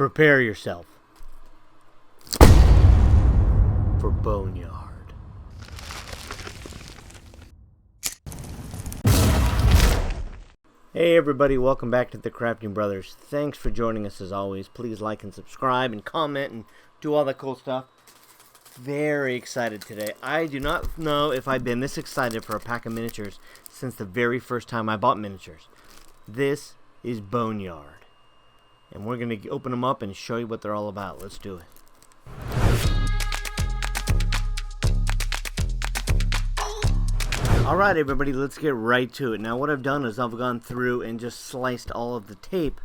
Prepare yourself for Boneyard. Hey everybody, welcome back to the Crafting Brothers. Thanks for joining us as always. Please like and subscribe and comment and do all that cool stuff. Very excited today. I do not know if I've been this excited for a pack of miniatures since the very first time I bought miniatures. This is Boneyard. And we're going to open them up and show you what they're all about. Let's do it. Alright everybody, let's get right to it. Now what I've done is I've gone through and just sliced all of the tape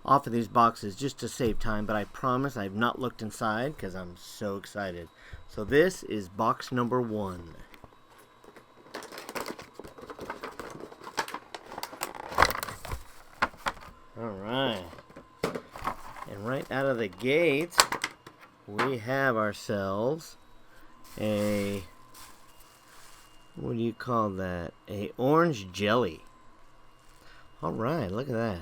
off of these boxes just to save time. But I promise I've not looked inside because I'm so excited. So this is box number 1. Alright. And right out of the gate, we have ourselves a, what do you call that? A orange jelly. Alright, look at that.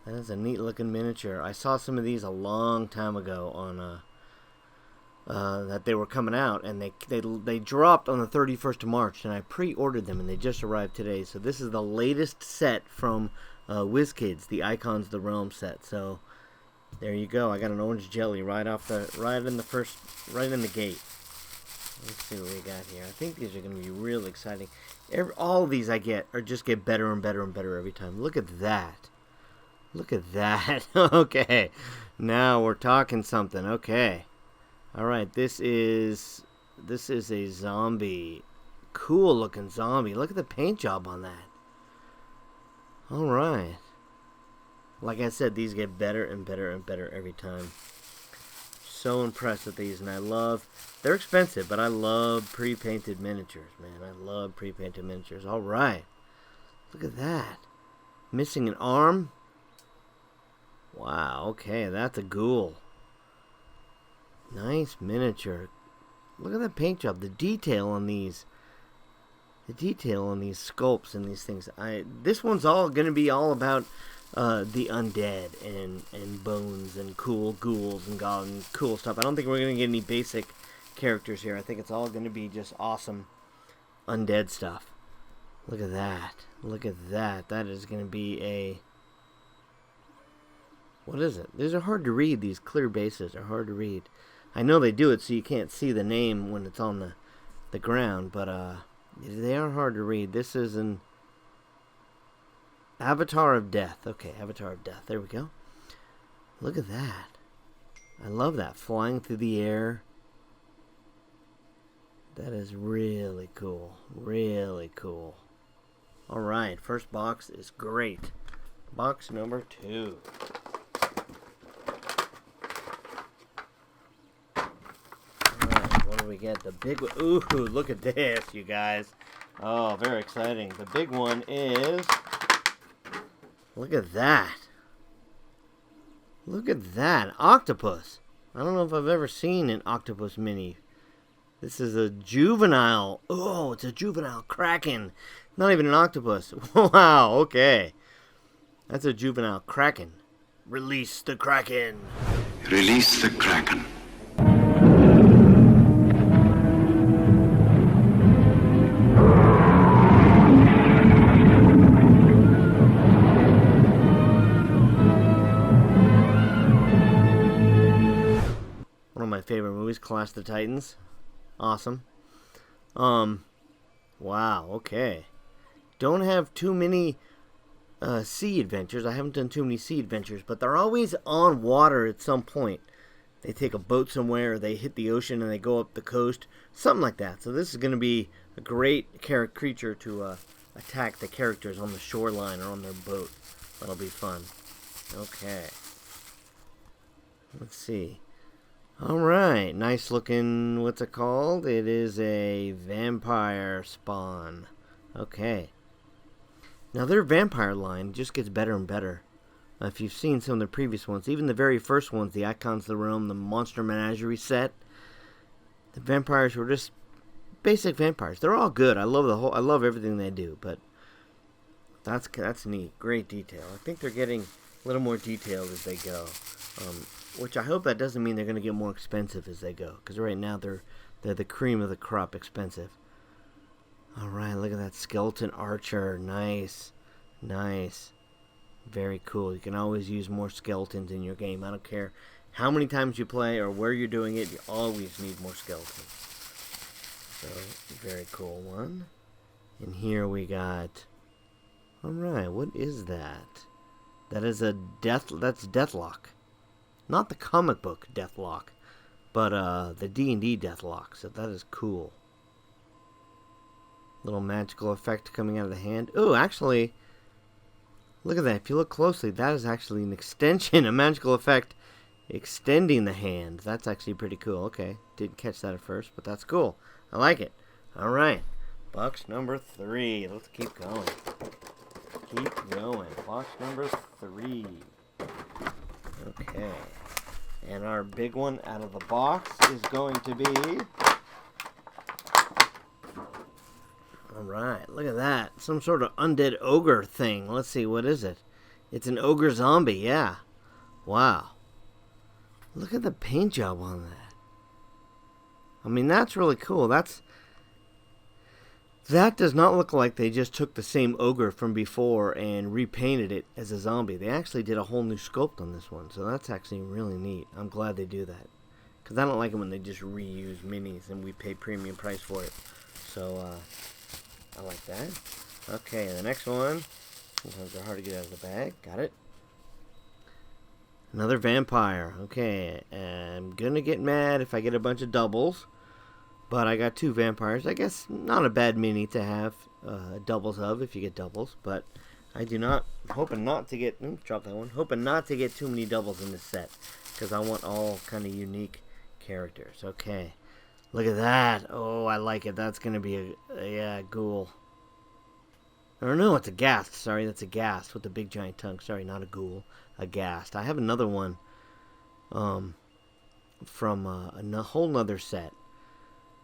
That is a neat looking miniature. I saw some of these a long time ago on that they were coming out, and they dropped on the 31st of March, and I pre-ordered them, and they just arrived today. So this is the latest set from Wizkids, the Icons of the Realm set. So there you go. I got an orange jelly right in the gate. Let's see what we got here. I think these are going to be real exciting. All of these I get get better and better and better every time. Look at that. Look at that. Okay. Now we're talking something. Okay. All right. This is a zombie. Cool looking zombie. Look at the paint job on that. All right. Like I said, these get better and better and better every time. So impressed with these, and they're expensive, but I love pre-painted miniatures, man. I love pre-painted miniatures. All right. Look at that. Missing an arm. Wow, okay, that's a ghoul. Nice miniature. Look at that paint job. The detail on these sculpts and these things. This one's all going to be all about the undead and bones and cool ghouls and cool stuff. I don't think we're going to get any basic characters here. I think it's all going to be just awesome undead stuff. Look at that. Look at that. That is going to be a... What is it? These are hard to read. These clear bases are hard to read. I know they do it so you can't see the name when it's on the ground, but they are hard to read. This is an Avatar of Death. Okay, Avatar of Death. There we go. Look at that. I love that. Flying through the air. That is really cool. Really cool. Alright, first box is great. Box number 2. Alright, what do we get? The big one. Ooh, look at this, you guys. Oh, very exciting. The big one is... Look at that. Look at that. Octopus. I don't know if I've ever seen an octopus mini. This is a juvenile. Oh, it's a juvenile kraken. Not even an octopus. Wow, okay. That's a juvenile kraken. Release the kraken. Release the kraken. One of my favorite movies, Clash of the Titans. Awesome. Wow, okay. Don't have too many sea adventures. I haven't done too many sea adventures, but they're always on water at some point. They take a boat somewhere, or they hit the ocean and they go up the coast. Something like that. So this is going to be a great creature to attack the characters on the shoreline or on their boat. That'll be fun. Okay. Let's see. Alright, nice looking, what's it called? It is a vampire spawn. Okay. Now their vampire line just gets better and better. If you've seen some of the previous ones, even the very first ones, the Icons of the Realm, the Monster Menagerie set, the vampires were just basic vampires. They're all good. I love everything they do, but that's neat. Great detail. I think they're getting a little more detailed as they go. Which I hope that doesn't mean they're going to get more expensive as they go, because right now they're the cream of the crop expensive. All right, look at that skeleton archer. Nice, nice, very cool. You can always use more skeletons in your game. I don't care how many times you play or where you're doing it. You always need more skeletons. So very cool one. And here we got. All right, what is that? That is that's Deathlock. Not the comic book Deathlock, but the D&D Deathlock. So that is cool. Little magical effect coming out of the hand. Oh, actually, look at that. If you look closely, that is actually an extension, a magical effect extending the hand. That's actually pretty cool. Okay, didn't catch that at first, but that's cool. I like it. All right, box number 3. Let's keep going. Keep going. Box number 3. Okay. And our big one out of the box is going to be... Alright, look at that. Some sort of undead ogre thing. Let's see, what is it? It's an ogre zombie, yeah. Wow. Look at the paint job on that. I mean, that's really cool. That does not look like they just took the same ogre from before and repainted it as a zombie. They actually did a whole new sculpt on this one, so that's actually really neat. I'm glad they do that, because I don't like it when they just reuse minis and we pay premium price for it. So, I like that. Okay, the next one. Sometimes they're hard to get out of the bag. Got it. Another vampire. Okay, I'm gonna get mad if I get a bunch of doubles. But I got 2 vampires. I guess not a bad mini to have doubles of if you get doubles. But I do not, hoping not to get, drop that one. Hoping not to get too many doubles in this set, because I want all kind of unique characters. Okay, look at that. Oh, I like it. That's gonna be a ghoul. Or no, it's a ghast. Sorry, that's a ghast with a big giant tongue. Sorry, not a ghoul, a ghast. I have another one, from a whole nother set.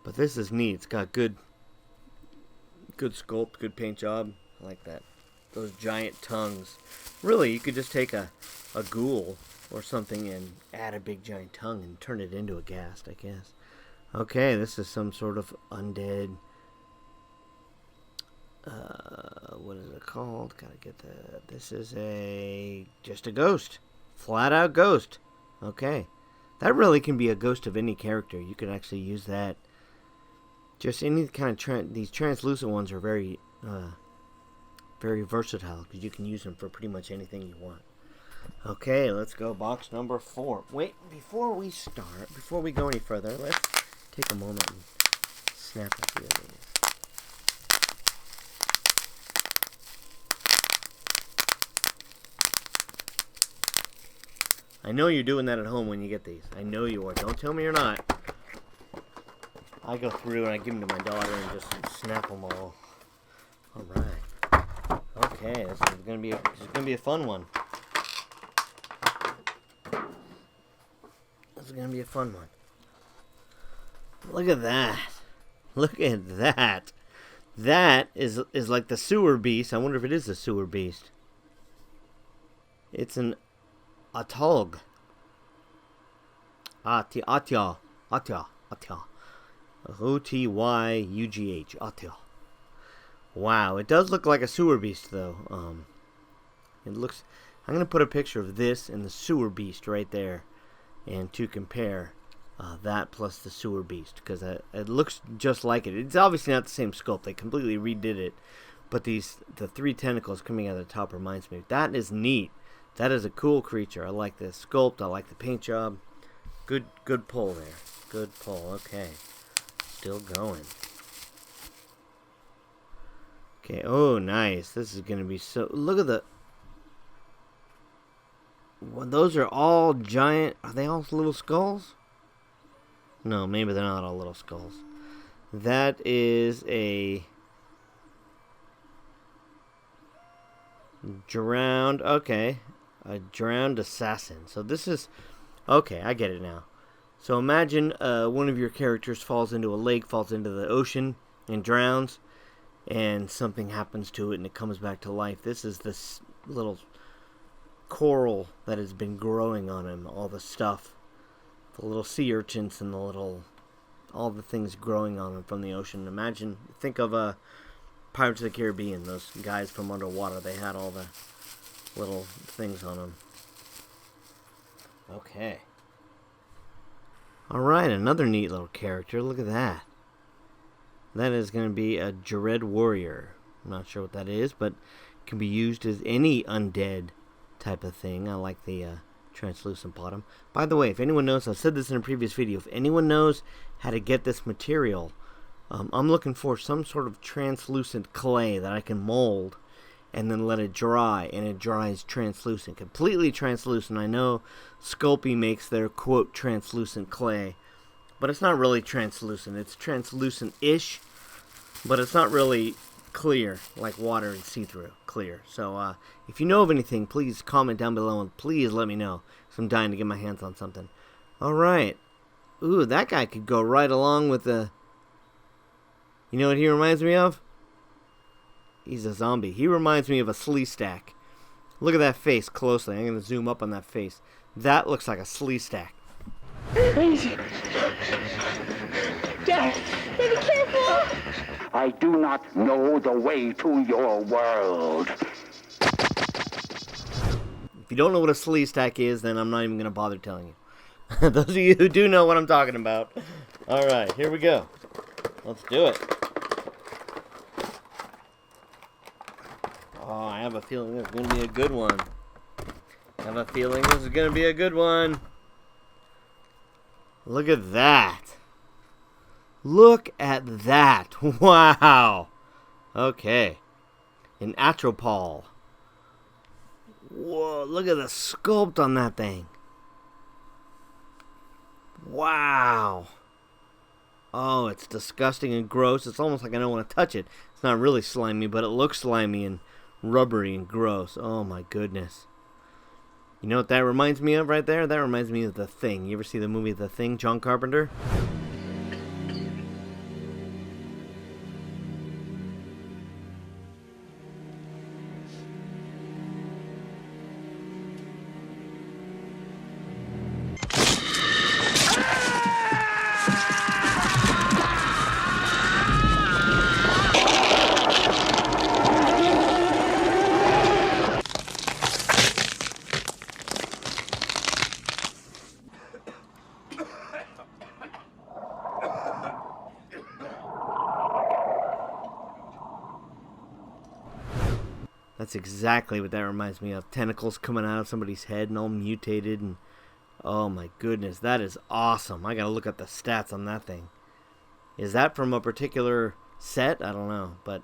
But this is neat. It's got good sculpt, good paint job. I like that. Those giant tongues. Really, you could just take a ghoul or something and add a big giant tongue and turn it into a ghast, I guess. Okay, this is some sort of undead. What is it called? Gotta get the. This is just a ghost. Flat out ghost. Okay. That really can be a ghost of any character. You can actually use that. Just any kind of these translucent ones are very versatile, because you can use them for pretty much anything you want. Okay, let's go box number 4. Wait, before we go any further, let's take a moment and snap a few of these. I know you're doing that at home when you get these. I know you are. Don't tell me you're not. I go through and I give them to my daughter and just snap them all. All right. Okay, this is gonna be a fun one. This is gonna be a fun one. Look at that. Look at that. That is like the sewer beast. I wonder if it is the sewer beast. It's an Atog. Atya. Otyugh. Atya. Wow, it does look like a sewer beast, though. It looks. I'm gonna put a picture of this and the sewer beast right there, and to compare that plus the sewer beast, because it looks just like it. It's obviously not the same sculpt. They completely redid it, but the 3 tentacles coming out of the top reminds me. That is neat. That is a cool creature. I like the sculpt. I like the paint job. Good pull there. Good pull. Okay. Still going. Okay. Oh, nice. This is going to be so... Look at the... Well, those are all giant... Are they all little skulls? No, maybe they're not all little skulls. That is a... Drowned... Okay. A drowned assassin. So this is... Okay, I get it now. So imagine one of your characters falls into a lake, falls into the ocean, and drowns, and something happens to it, and it comes back to life. This is this little coral that has been growing on him, all the stuff, the little sea urchins and all the things growing on him from the ocean. Think of Pirates of the Caribbean, those guys from underwater. They had all the little things on them. Okay. Alright, another neat little character. Look at that. That is going to be a Dread Warrior. I'm not sure what that is, but it can be used as any undead type of thing. I like the translucent bottom. By the way, if anyone knows, I've said this in a previous video, if anyone knows how to get this material, I'm looking for some sort of translucent clay that I can mold and then let it dry, and it dries translucent, completely translucent. I know Sculpey makes their, quote, translucent clay, but it's not really translucent. It's translucent-ish, but it's not really clear, like water and see-through clear. So if you know of anything, please comment down below and please let me know, because I'm dying to get my hands on something. Alright. Ooh, that guy could go right along with the... You know what he reminds me of? He's a zombie. He reminds me of a slee stack. Look at that face closely. I'm going to zoom up on that face. That looks like a slee stack. Crazy. Dad, be careful. I do not know the way to your world. If you don't know what a slee stack is, then I'm not even going to bother telling you. Those of you who do know what I'm talking about. Alright, here we go. Let's do it. Oh, I have a feeling this is going to be a good one. Look at that. Look at that. Wow. Okay. An Atropol. Whoa, look at the sculpt on that thing. Wow. Oh, it's disgusting and gross. It's almost like I don't want to touch it. It's not really slimy, but it looks slimy and rubbery and gross. Oh my goodness. You know what that reminds me of right there? That reminds me of The Thing. You ever see the movie The Thing, John Carpenter? That's exactly what that reminds me of. Tentacles coming out of somebody's head and all mutated. And oh my goodness, that is awesome. I gotta look at the stats on that thing. Is that from a particular set? I don't know, but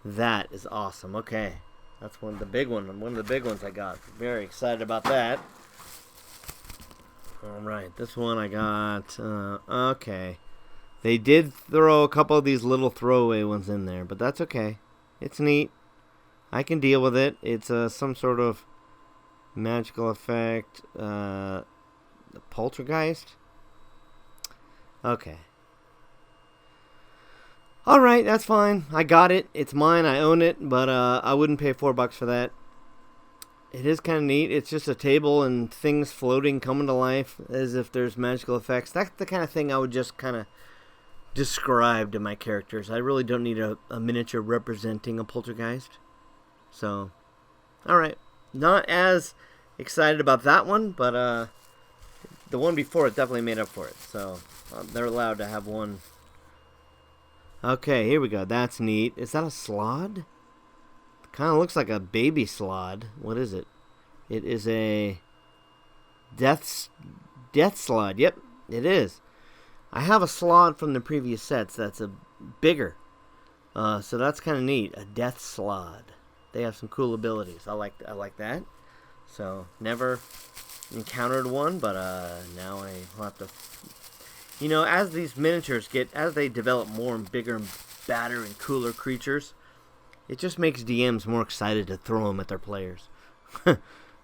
that is awesome. Okay, that's one of the big ones I got. Very excited about that. Alright, this one I got, okay. They did throw a couple of these little throwaway ones in there, but that's okay. It's neat. I can deal with it. It's some sort of magical effect. The poltergeist? Okay. Alright, that's fine. I got it. It's mine. I own it. But I wouldn't pay $4 for that. It is kind of neat. It's just a table and things floating, coming to life as if there's magical effects. That's the kind of thing I would just kind of describe to my characters. I really don't need a miniature representing a poltergeist. So, alright. Not as excited about that one, but the one before it definitely made up for it. So, they're allowed to have one. Okay, here we go. That's neat. Is that a slod? Kind of looks like a baby slod. What is it? It is a death slod. Yep, it is. I have a slod from the previous sets that's a bigger. So that's kind of neat. A death slod. They have some cool abilities. I like that. So never encountered one, but now I'll have to. You know, as these miniatures as they develop more and bigger and badder and cooler creatures, it just makes DMs more excited to throw them at their players.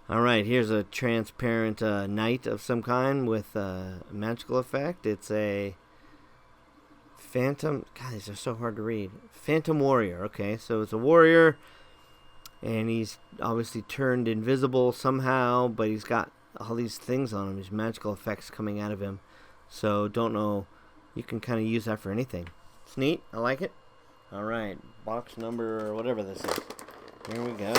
Alright, here's a transparent knight of some kind with a magical effect. It's a phantom. God, these are so hard to read. Phantom warrior. Okay, so it's a warrior. And he's obviously turned invisible somehow, but he's got all these things on him, these magical effects coming out of him. So don't know, you can kind of use that for anything. It's neat, I like it. Alright, box number, or whatever this is. Here we go.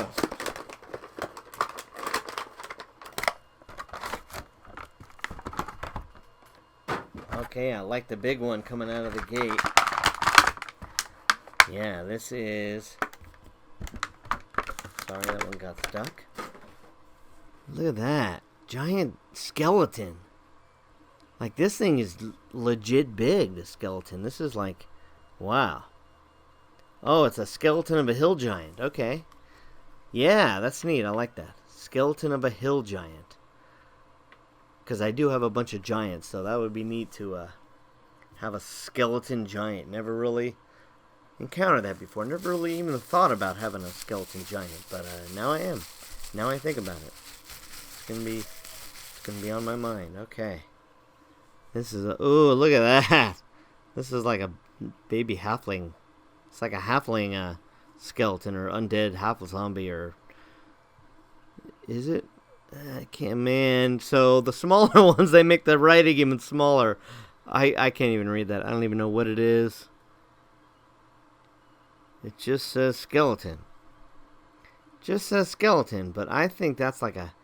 Okay, I like the big one coming out of the gate. Yeah, this is... Sorry, that one got stuck. Look at that. Giant skeleton. Like, this thing is legit big, this skeleton. This is like... Wow. Oh, it's a skeleton of a hill giant. Okay. Yeah, that's neat. I like that. Skeleton of a hill giant. Because I do have a bunch of giants, so that would be neat to have a skeleton giant. Never really encountered that before. Never really even thought about having a skeleton giant, but now I am. Now I think about it. It's gonna be on my mind. Okay. This is ooh, look at that. This is like a baby halfling. It's like a halfling skeleton or undead half zombie, or is it? I can't, man. So the smaller ones, they make the writing even smaller. I can't even read that. I don't even know what it is. It just says skeleton. Just says skeleton, but I think that's like a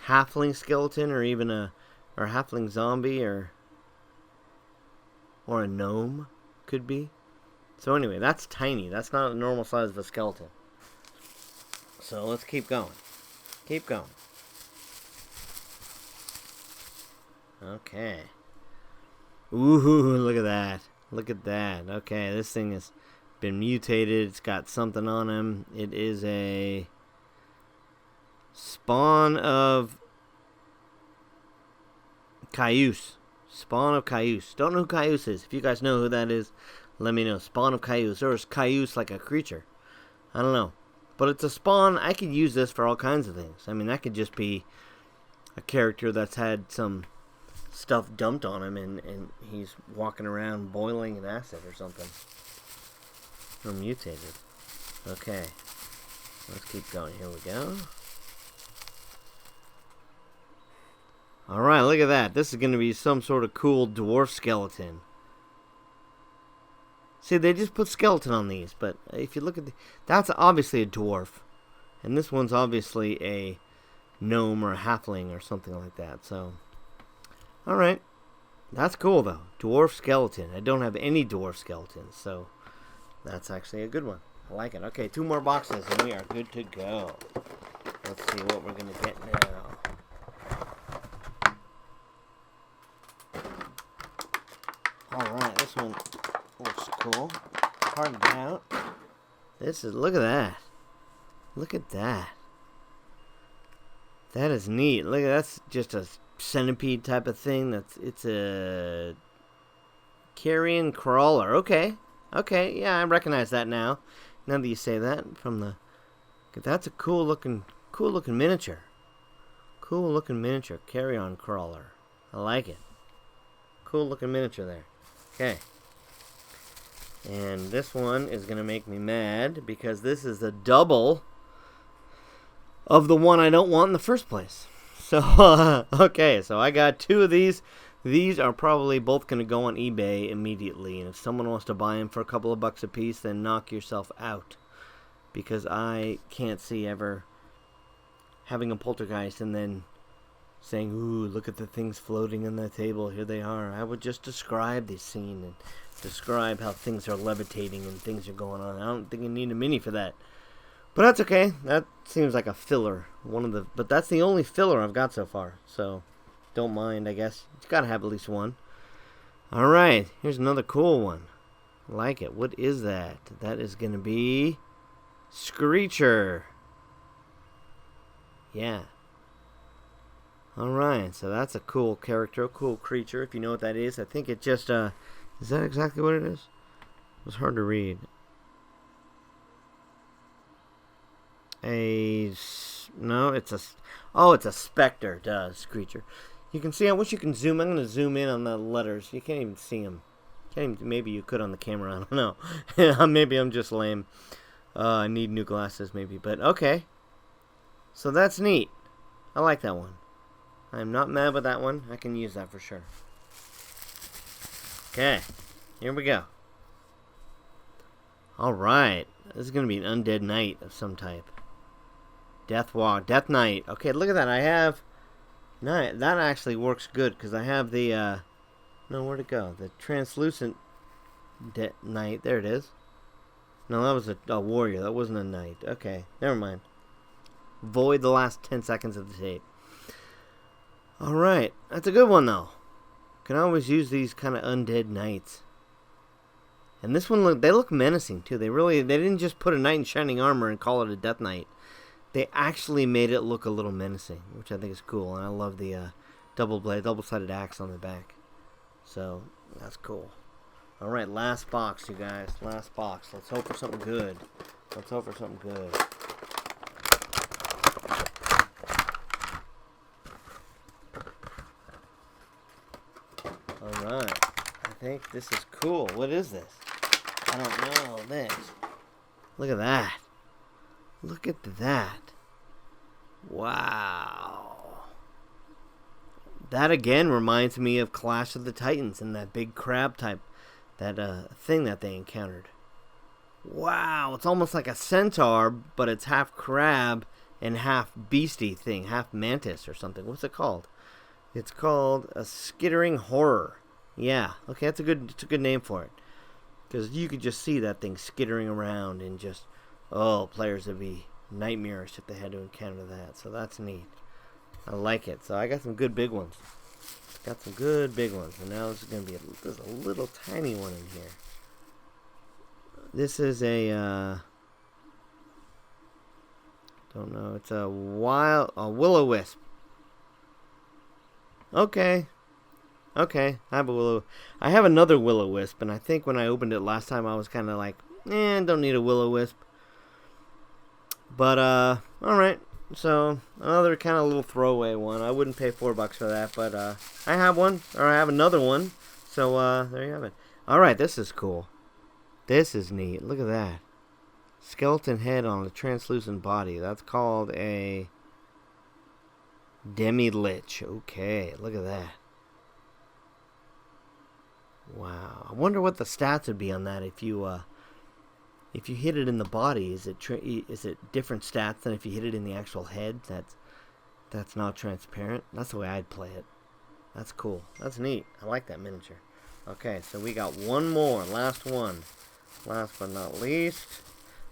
halfling skeleton, or even a halfling zombie, or a gnome could be. So anyway, that's tiny. That's not a normal size of a skeleton. So let's keep going. Keep going. Okay. Ooh, look at that. Look at that. Okay, this thing has been mutated. It's got something on him. It is a spawn of Cayuse. Spawn of Cayuse. Don't know who Cayuse is. If you guys know who that is, let me know. Spawn of Cayuse. Or is Cayuse like a creature? I don't know. But it's a spawn. I could use this for all kinds of things. I mean, that could just be a character that's had some stuff dumped on him, and he's walking around boiling in acid or something. Or mutated. Okay. Let's keep going. Here we go. Alright, look at that. This is going to be some sort of cool dwarf skeleton. See, they just put skeleton on these, but if you look at that's obviously a dwarf. And this one's obviously a gnome or a halfling or something like that, so... Alright. That's cool, though. Dwarf skeleton. I don't have any dwarf skeletons, so that's actually a good one. I like it. Okay, 2 more boxes, and we are good to go. Let's see what we're going to get now. Alright, this one looks cool. Hard to get out. This is, look at that. Look at that. That is neat. Look, that's just a centipede type of thing. It's a carrion crawler. Okay, yeah, I recognize that now. Now that you say that, from the, that's a cool looking miniature. Cool looking miniature carrion crawler. I like it. Cool looking miniature there. Okay. And this one is gonna make me mad because this is the double of the one I don't want in the first place. So, okay, so I got 2 of these. These are probably both going to go on eBay immediately. And if someone wants to buy them for a couple of bucks a piece, then knock yourself out. Because I can't see ever having a poltergeist and then saying, ooh, look at the things floating on the table. Here they are. I would just describe the scene and describe how things are levitating and things are going on. I don't think you need a mini for that. But that's okay. That seems like a filler. But that's the only filler I've got so far. So, don't mind, I guess. You gotta have at least one. Alright, here's another cool one. I like it. What is that? That is gonna be Screecher. Yeah. Alright, so that's a cool character, a cool creature, if you know what that is. I think it just, is that exactly what it is? It was hard to read. No, it's a specter, Screecher. You can see, I wish you can zoom. I'm going to zoom in on the letters. You can't even see them. Maybe you could on the camera, I don't know. Maybe I'm just lame. I need new glasses maybe, but okay. So that's neat. I like that one. I'm not mad with that one. I can use that for sure. Okay, here we go. Alright, this is going to be an undead knight of some type. Death Knight. Okay, look at that. I have... That actually works good, because I have the... No, where'd it go? The translucent knight. There it is. No, that was a warrior. That wasn't a knight. Okay, never mind. Void the last 10 seconds of the tape. Alright, that's a good one, though. Can always use these kind of undead knights. And this one, they look menacing, too. They didn't just put a knight in shining armor and call it a death knight. They actually made it look a little menacing, which I think is cool. And I love the double-sided axe on the back. So, that's cool. Alright, last box, you guys. Last box. Let's hope for something good. Let's hope for something good. Alright. I think this is cool. What is this? I don't know. This. Look at that. Look at that. Wow. That again reminds me of Clash of the Titans and that big crab type, that thing that they encountered. Wow, it's almost like a centaur, but it's half crab and half beastie thing, half mantis or something. What's it called? It's called a skittering horror. Yeah, okay, it's a good name for it. Because you could just see that thing skittering around and just, players would be nightmarish if they had to encounter that. So that's neat. I like it. So I got some good big ones. Got some good big ones. And now this is going to be there's a little tiny one in here. This is a, don't know. It's a will-o-wisp. Okay. Okay, I have another will-o-wisp, and I think when I opened it last time, I was kind of like, don't need a will-o-wisp. But, alright, so, another kind of little throwaway one. I wouldn't pay $4 for that, but, I have one, or I have another one, so, there you have it. Alright, this is cool. This is neat, look at that. Skeleton head on a translucent body. That's called a demi-lich. Okay, look at that. Wow, I wonder what the stats would be on that if you hit it in the body. Is it different stats than if you hit it in the actual head? That's not transparent. That's the way I'd play it. That's cool. That's neat. I like that miniature. Okay, so we got one more, last one, last but not least.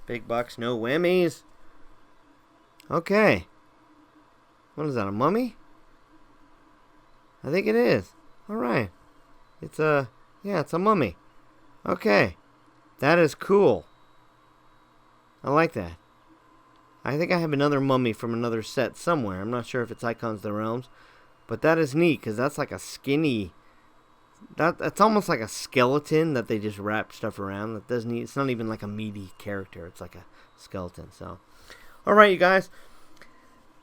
Big bucks, no whammies. Okay, what is that? A mummy? I think it is. All right, it's a. Yeah, it's a mummy. Okay. That is cool. I like that. I think I have another mummy from another set somewhere. I'm not sure if it's Icons of the Realms. But that is neat, because that's like a skinny... That's almost like a skeleton that they just wrap stuff around. It's not even like a meaty character. It's like a skeleton. So, alright, you guys.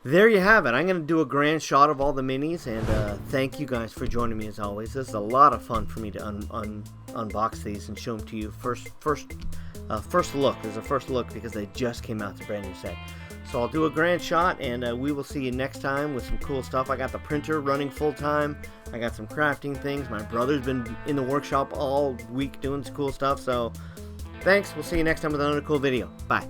There you have it. I'm going to do a grand shot of all the minis, and thank you guys for joining me as always. This is a lot of fun for me to unbox these and show them to you. First look. There's a first look because they just came out. It's a brand new set. So I'll do a grand shot, and we will see you next time with some cool stuff. I got the printer running full time. I got some crafting things. My brother's been in the workshop all week doing some cool stuff. So thanks. We'll see you next time with another cool video. Bye.